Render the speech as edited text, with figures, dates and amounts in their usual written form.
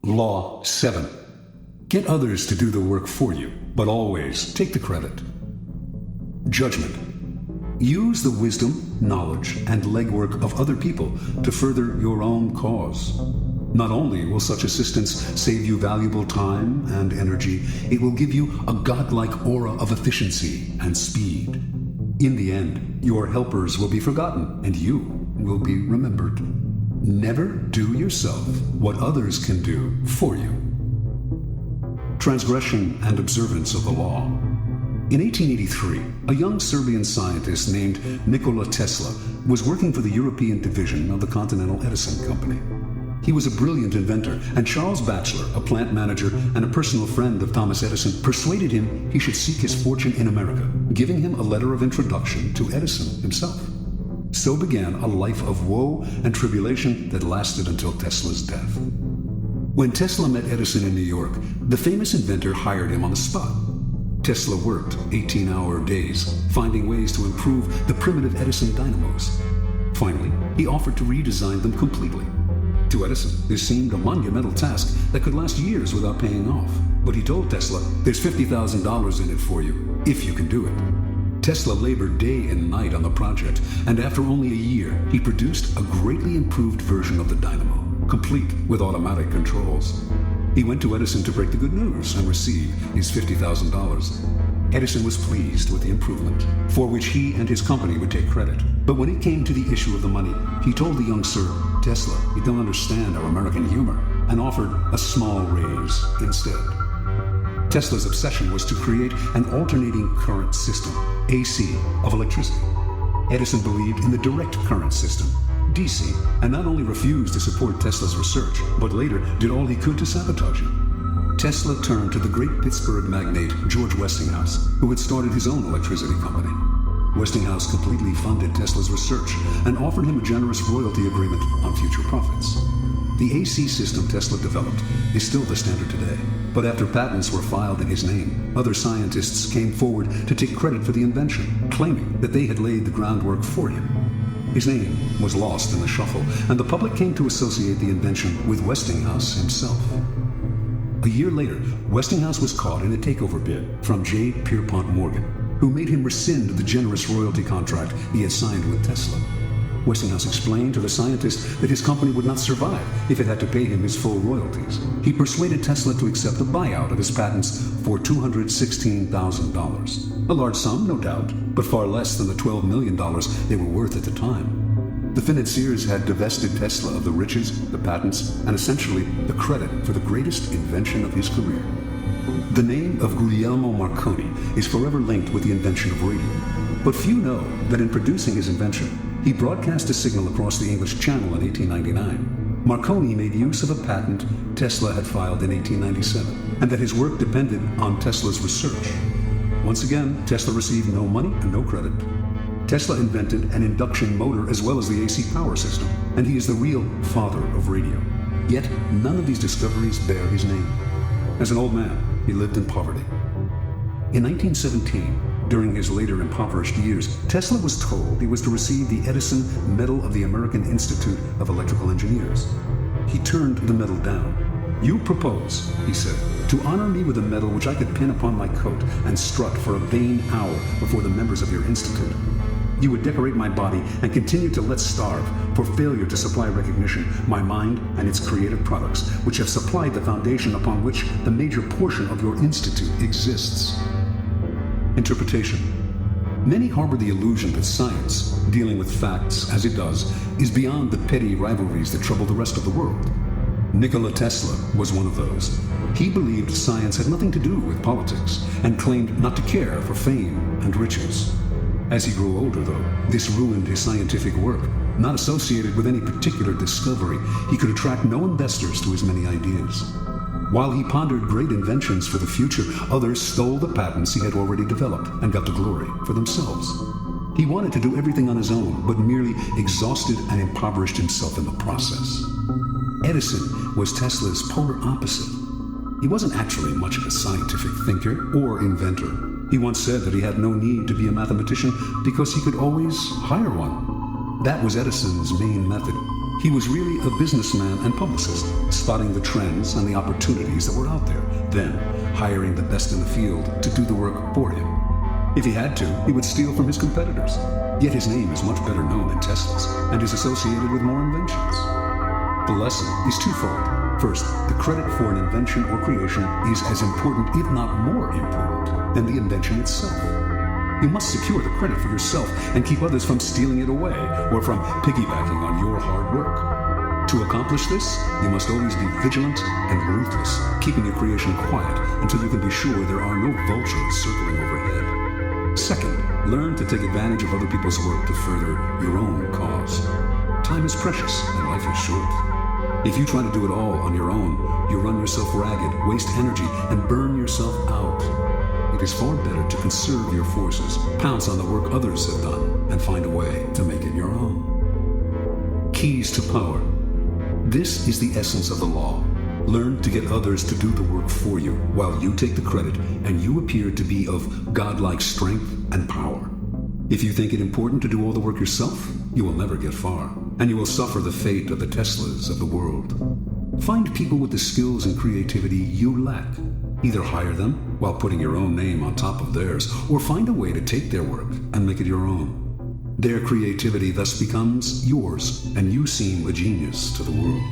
Law 7. Get others to do the work for you, but always take the credit. Judgment. Use the wisdom, knowledge, and legwork of other people to further your own cause. Not only will such assistance save you valuable time and energy, it will give you a godlike aura of efficiency and speed. In the end, your helpers will be forgotten and you will be remembered. Never do yourself what others can do for you. Transgression and observance of the law. In 1883, a young Serbian scientist named Nikola Tesla was working for the European division of the Continental Edison Company. He was a brilliant inventor, and Charles Batchelor, a plant manager and a personal friend of Thomas Edison, persuaded him he should seek his fortune in America, giving him a letter of introduction to Edison himself. So began a life of woe and tribulation that lasted until Tesla's death. When Tesla met Edison in New York, the famous inventor hired him on the spot. Tesla worked 18-hour days, finding ways to improve the primitive Edison dynamos. Finally, he offered to redesign them completely. To Edison, this seemed a monumental task that could last years without paying off. But he told Tesla, "There's $50,000 in it for you, if you can do it." Tesla labored day and night on the project, and after only a year, he produced a greatly improved version of the dynamo, complete with automatic controls. He went to Edison to break the good news and receive his $50,000. Edison was pleased with the improvement, for which he and his company would take credit. But when it came to the issue of the money, he told the young Serb, "Tesla, you don't understand our American humor," and offered a small raise instead. Tesla's obsession was to create an alternating current system, AC, of electricity. Edison believed in the direct current system, DC, and not only refused to support Tesla's research, but later did all he could to sabotage him. Tesla turned to the great Pittsburgh magnate George Westinghouse, who had started his own electricity company. Westinghouse completely funded Tesla's research and offered him a generous royalty agreement on future profits. The AC system Tesla developed is still the standard today, but after patents were filed in his name, other scientists came forward to take credit for the invention, claiming that they had laid the groundwork for him. His name was lost in the shuffle, and the public came to associate the invention with Westinghouse himself. A year later, Westinghouse was caught in a takeover bid from J. Pierpont Morgan, who made him rescind the generous royalty contract he had signed with Tesla. Westinghouse explained to the scientist that his company would not survive if it had to pay him his full royalties. He persuaded Tesla to accept a buyout of his patents for $216,000. A large sum, no doubt, but far less than the $12 million they were worth at the time. The financiers had divested Tesla of the riches, the patents, and essentially the credit for the greatest invention of his career. The name of Guglielmo Marconi is forever linked with the invention of radio. But few know that in producing his invention, he broadcast a signal across the English Channel in 1899. Marconi made use of a patent Tesla had filed in 1897, and that his work depended on Tesla's research. Once again, Tesla received no money and no credit. Tesla invented an induction motor as well as the AC power system, and he is the real father of radio. Yet, none of these discoveries bear his name. As an old man, he lived in poverty. In 1917, during his later impoverished years, Tesla was told he was to receive the Edison Medal of the American Institute of Electrical Engineers. He turned the medal down. "You propose," he said, "to honor me with a medal which I could pin upon my coat and strut for a vain hour before the members of your institute. You would decorate my body and continue to let starve for failure to supply recognition my mind and its creative products, which have supplied the foundation upon which the major portion of your institute exists." Interpretation. Many harbor the illusion that science, dealing with facts as it does, is beyond the petty rivalries that trouble the rest of the world. Nikola Tesla was one of those. He believed science had nothing to do with politics and claimed not to care for fame and riches. As he grew older, though, this ruined his scientific work. Not associated with any particular discovery, he could attract no investors to his many ideas. While he pondered great inventions for the future, others stole the patents he had already developed and got the glory for themselves. He wanted to do everything on his own, but merely exhausted and impoverished himself in the process. Edison was Tesla's polar opposite. He wasn't actually much of a scientific thinker or inventor. He once said that he had no need to be a mathematician because he could always hire one. That was Edison's main method. He was really a businessman and publicist, spotting the trends and the opportunities that were out there, then hiring the best in the field to do the work for him. If he had to, he would steal from his competitors. Yet his name is much better known than Tesla's and is associated with more inventions. The lesson is twofold. First, the credit for an invention or creation is as important, if not more important, than the invention itself. You must secure the credit for yourself and keep others from stealing it away or from piggybacking on your hard work. To accomplish this, you must always be vigilant and ruthless, keeping your creation quiet until you can be sure there are no vultures circling overhead. Second, learn to take advantage of other people's work to further your own cause. Time is precious and life is short. If you try to do it all on your own, you run yourself ragged, waste energy, and burn yourself out. It is far better to conserve your forces, pounce on the work others have done, and find a way to make it your own. Keys to power. This is the essence of the law. Learn to get others to do the work for you, while you take the credit and you appear to be of godlike strength and power. If you think it important to do all the work yourself, you will never get far, and you will suffer the fate of the Teslas of the world. Find people with the skills and creativity you lack. Either hire them while putting your own name on top of theirs, or find a way to take their work and make it your own. Their creativity thus becomes yours, and you seem a genius to the world.